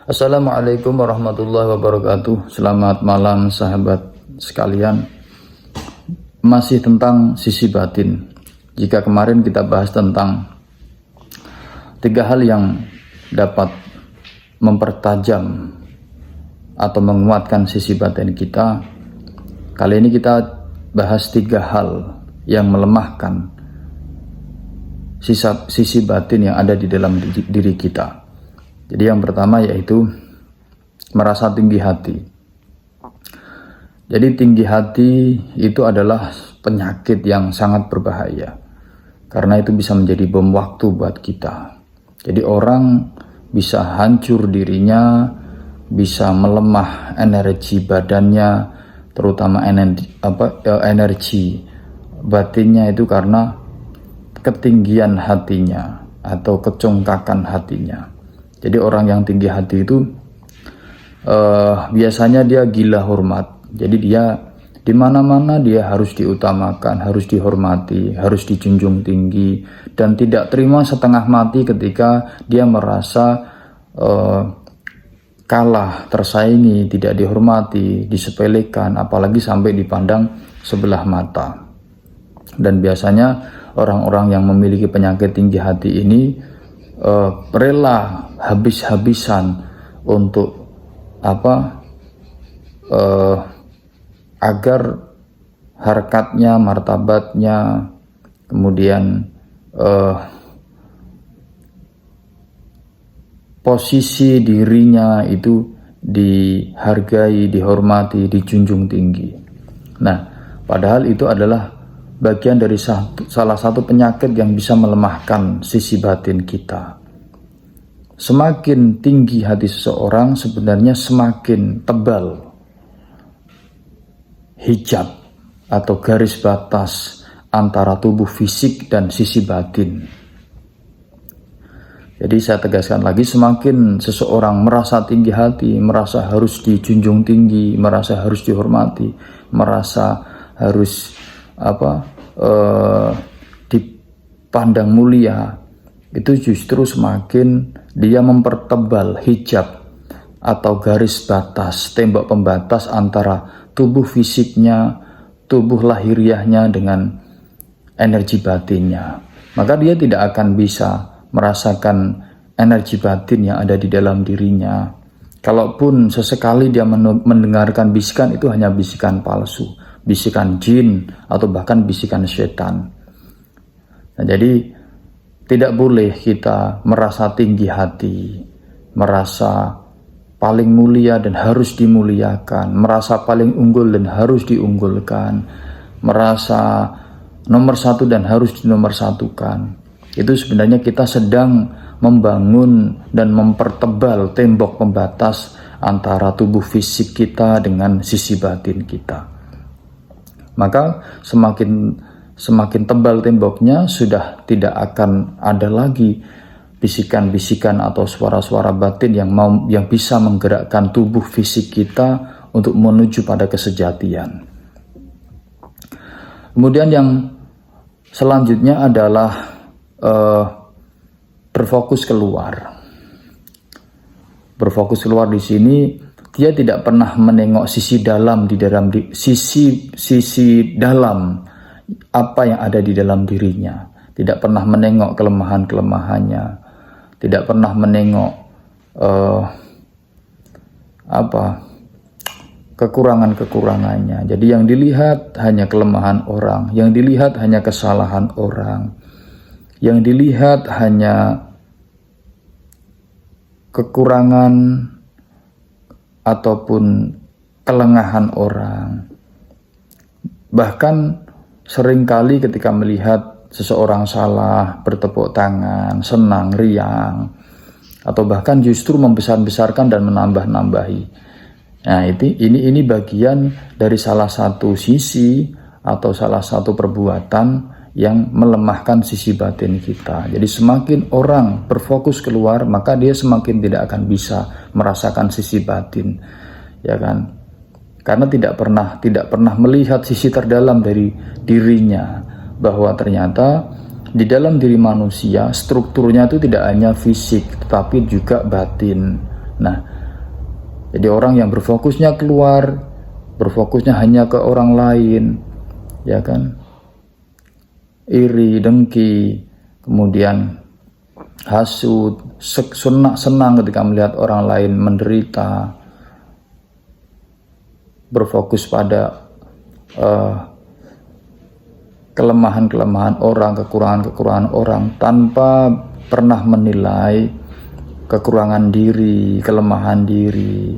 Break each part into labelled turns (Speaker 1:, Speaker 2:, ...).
Speaker 1: Assalamualaikum warahmatullahi wabarakatuh. Selamat malam sahabat sekalian. Masih tentang sisi batin. Jika kemarin kita bahas tentang 3 hal yang dapat mempertajam atau menguatkan sisi batin kita, kali ini kita bahas 3 hal yang melemahkan sisi batin yang ada di dalam diri kita. Jadi yang pertama yaitu merasa tinggi hati. Jadi tinggi hati itu adalah penyakit yang sangat berbahaya, karena itu bisa menjadi bom waktu buat kita. Jadi orang bisa hancur dirinya, bisa melemah energi badannya, terutama energi batinnya itu karena ketinggian hatinya atau kecongkakan hatinya. Jadi orang yang tinggi hati itu biasanya dia gila hormat. Jadi dia di mana-mana dia harus diutamakan, harus dihormati, harus dijunjung tinggi, dan tidak terima setengah mati ketika dia merasa kalah, tersaingi, tidak dihormati, disepelekan, apalagi sampai dipandang sebelah mata. Dan biasanya orang-orang yang memiliki penyakit tinggi hati ini rela habis-habisan untuk agar harkatnya, martabatnya, kemudian posisi dirinya itu dihargai, dihormati, dijunjung tinggi. Nah, padahal itu adalah bagian dari salah satu penyakit yang bisa melemahkan sisi batin kita. Semakin tinggi hati seseorang, sebenarnya semakin tebal hijab atau garis batas antara tubuh fisik dan sisi batin. Jadi saya tegaskan lagi, semakin seseorang merasa tinggi hati, merasa harus dijunjung tinggi, merasa harus dihormati, merasa harus dipandang mulia, itu justru semakin dia mempertebal hijab atau garis batas, tembok pembatas antara tubuh fisiknya, tubuh lahiriahnya dengan energi batinnya. Maka dia tidak akan bisa merasakan energi batin yang ada di dalam dirinya. Kalaupun sesekali dia mendengarkan bisikan, itu hanya bisikan palsu, bisikan jin, atau bahkan bisikan setan. Nah, jadi tidak boleh kita merasa tinggi hati, merasa paling mulia dan harus dimuliakan, merasa paling unggul dan harus diunggulkan, merasa nomor 1 dan harus dinomorsatukan. Itu sebenarnya kita sedang membangun dan mempertebal tembok pembatas antara tubuh fisik kita dengan sisi batin kita. Maka semakin tebal temboknya, sudah tidak akan ada lagi bisikan-bisikan atau suara-suara batin yang bisa menggerakkan tubuh fisik kita untuk menuju pada kesejatian. Kemudian yang selanjutnya adalah berfokus keluar. Berfokus keluar di sini, dia tidak pernah menengok sisi dalam sisi dalam apa yang ada di dalam dirinya. Tidak pernah menengok kelemahan-kelemahannya. Tidak pernah menengok kekurangan-kekurangannya. Jadi yang dilihat hanya kelemahan orang, yang dilihat hanya kesalahan orang, yang dilihat hanya kekurangan ataupun kelengahan orang. Bahkan seringkali ketika melihat seseorang salah, bertepuk tangan, senang, riang, atau bahkan justru membesar-besarkan dan menambah-nambahi. Nah, ini bagian dari salah satu sisi atau salah satu perbuatan yang melemahkan sisi batin kita. Jadi semakin orang berfokus keluar, maka dia semakin tidak akan bisa merasakan sisi batin, ya kan? Karena tidak pernah melihat sisi terdalam dari dirinya, bahwa ternyata di dalam diri manusia strukturnya itu tidak hanya fisik tetapi juga batin. Nah, Jadi orang yang berfokusnya keluar, berfokusnya hanya ke orang lain, ya kan, iri, dengki, kemudian hasud, senang ketika melihat orang lain menderita, berfokus pada kelemahan-kelemahan orang, kekurangan-kekurangan orang, tanpa pernah menilai kekurangan diri, kelemahan diri.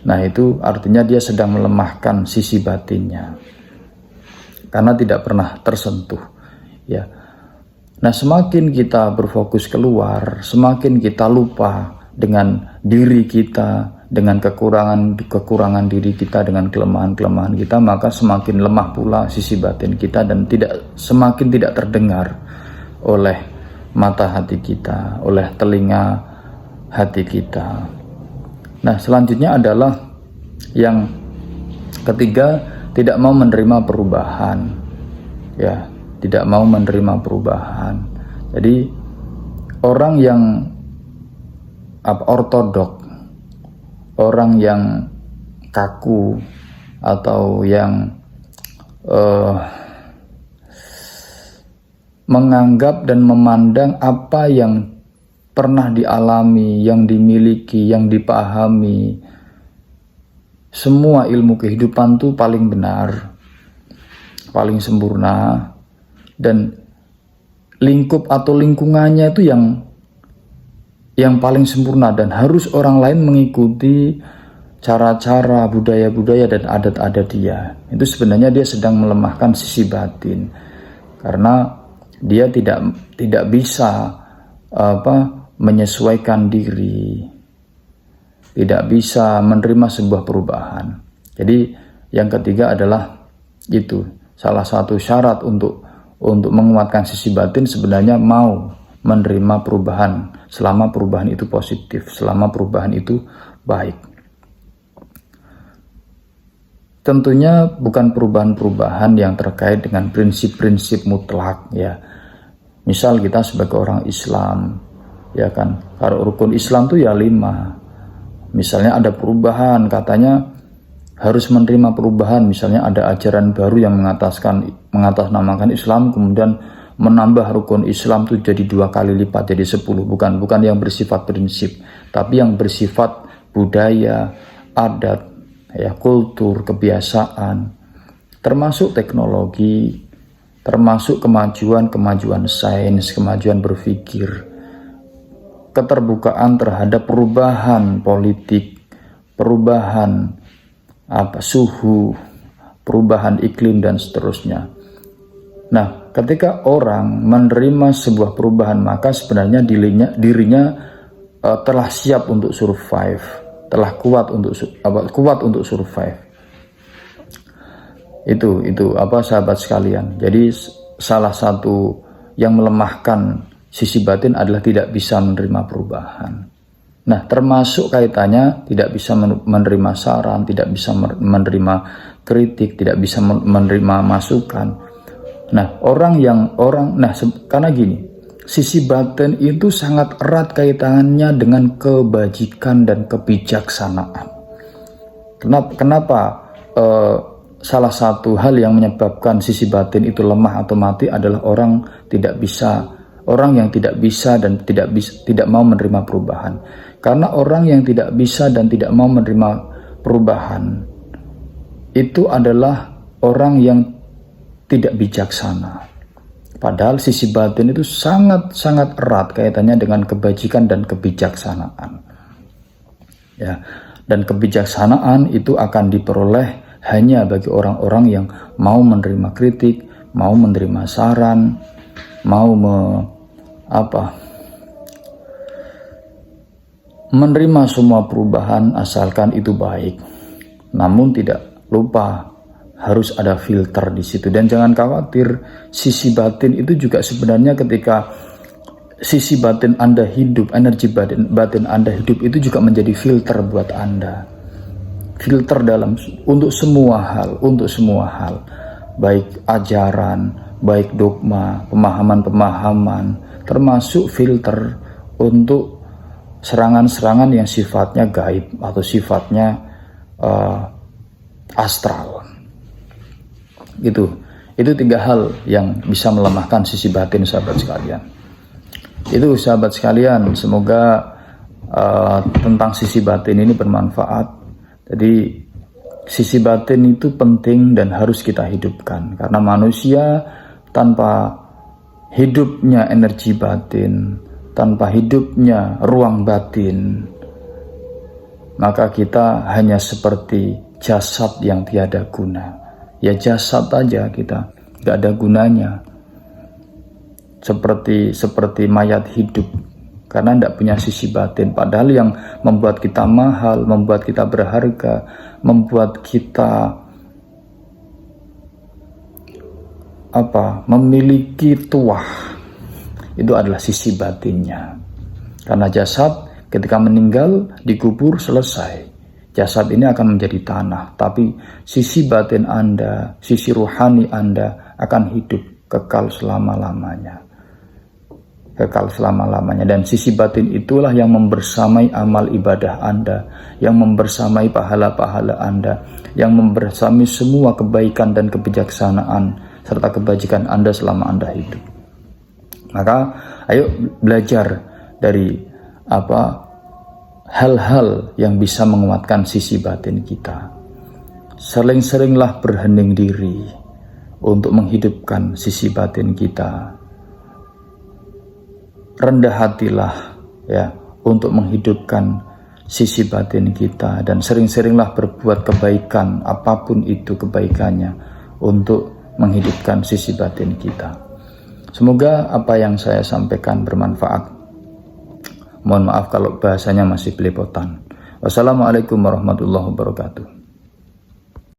Speaker 1: Nah, itu artinya dia sedang melemahkan sisi batinnya karena tidak pernah tersentuh, ya. Nah, semakin kita berfokus keluar, semakin kita lupa dengan diri kita, dengan kekurangan diri kita, dengan kelemahan-kelemahan kita, maka semakin lemah pula sisi batin kita dan semakin tidak terdengar oleh mata hati kita, oleh telinga hati kita. Nah, selanjutnya adalah yang ketiga, tidak mau menerima perubahan, ya, tidak mau menerima perubahan. Jadi orang yang ortodok, orang yang kaku atau yang menganggap dan memandang apa yang pernah dialami, yang dimiliki, yang dipahami, semua ilmu kehidupan itu paling benar, paling sempurna, dan lingkup atau lingkungannya itu yang paling sempurna, dan harus orang lain mengikuti cara-cara, budaya-budaya dan adat-adat dia. Itu sebenarnya dia sedang melemahkan sisi batin, karena dia tidak bisa menyesuaikan diri, tidak bisa menerima sebuah perubahan. Jadi yang ketiga adalah itu, salah satu syarat untuk menguatkan sisi batin sebenarnya mau menerima perubahan, selama perubahan itu positif, selama perubahan itu baik. Tentunya bukan perubahan-perubahan yang terkait dengan prinsip-prinsip mutlak, ya. Misal kita sebagai orang Islam, ya kan, kalau rukun Islam tuh ya 5. Misalnya ada perubahan, katanya harus menerima perubahan. Misalnya ada ajaran baru yang mengatasnamakan Islam, kemudian menambah rukun Islam tuh jadi 2 kali lipat, jadi 10. Bukan yang bersifat prinsip, tapi yang bersifat budaya, adat, ya, kultur, kebiasaan, termasuk teknologi, termasuk kemajuan sains, kemajuan berpikir, keterbukaan terhadap perubahan politik, perubahan suhu, perubahan iklim dan seterusnya. Nah, ketika orang menerima sebuah perubahan, maka sebenarnya dirinya telah siap untuk survive, telah kuat untuk survive. Itu sahabat sekalian. Jadi salah satu yang melemahkan sisi batin adalah tidak bisa menerima perubahan. Nah, termasuk kaitannya tidak bisa menerima saran, tidak bisa menerima kritik, tidak bisa menerima masukan. Nah, karena gini, sisi batin itu sangat erat kaitannya dengan kebajikan dan kebijaksanaan. Kenapa salah satu hal yang menyebabkan sisi batin itu lemah atau mati adalah orang yang tidak bisa dan tidak mau menerima perubahan. Karena orang yang tidak bisa dan tidak mau menerima perubahan itu adalah orang yang tidak bijaksana. Padahal sisi batin itu sangat erat kaitannya dengan kebajikan dan kebijaksanaan. Ya, dan kebijaksanaan itu akan diperoleh hanya bagi orang-orang yang mau menerima kritik, mau menerima saran, mau menerima semua perubahan asalkan itu baik. Namun tidak lupa harus ada filter di situ. Dan jangan khawatir, sisi batin itu juga sebenarnya ketika sisi batin Anda hidup, energi batin Anda hidup, itu juga menjadi filter buat Anda. Filter untuk semua hal, baik ajaran, baik dogma, pemahaman-pemahaman, termasuk filter untuk serangan-serangan yang sifatnya gaib atau sifatnya astral. Itu 3 hal yang bisa melemahkan sisi batin, sahabat sekalian. Itu, sahabat sekalian, semoga tentang sisi batin ini bermanfaat. Jadi sisi batin itu penting dan harus kita hidupkan, karena manusia tanpa hidupnya energi batin, tanpa hidupnya ruang batin, maka kita hanya seperti jasad yang tiada guna. Ya jasad aja kita, gak ada gunanya. Seperti mayat hidup, karena tidak punya sisi batin. Padahal yang membuat kita mahal, membuat kita berharga, membuat kita memiliki tuah, itu adalah sisi batinnya. Karena jasad ketika meninggal dikubur, selesai. Jasad ini akan menjadi tanah, tapi sisi batin Anda, sisi ruhani Anda akan hidup kekal selama-lamanya. Kekal selama-lamanya. Dan sisi batin itulah yang membersamai amal ibadah Anda, yang membersamai pahala-pahala Anda, yang membersamai semua kebaikan dan kebijaksanaan serta kebajikan Anda selama Anda hidup. Maka ayo belajar dari hal-hal yang bisa menguatkan sisi batin kita. Sering-seringlah berhening diri untuk menghidupkan sisi batin kita. Rendah hatilah ya untuk menghidupkan sisi batin kita, dan sering-seringlah berbuat kebaikan apapun itu kebaikannya untuk menghidupkan sisi batin kita. Semoga apa yang saya sampaikan bermanfaat. Mohon maaf kalau bahasanya masih belepotan. Wassalamualaikum warahmatullahi wabarakatuh.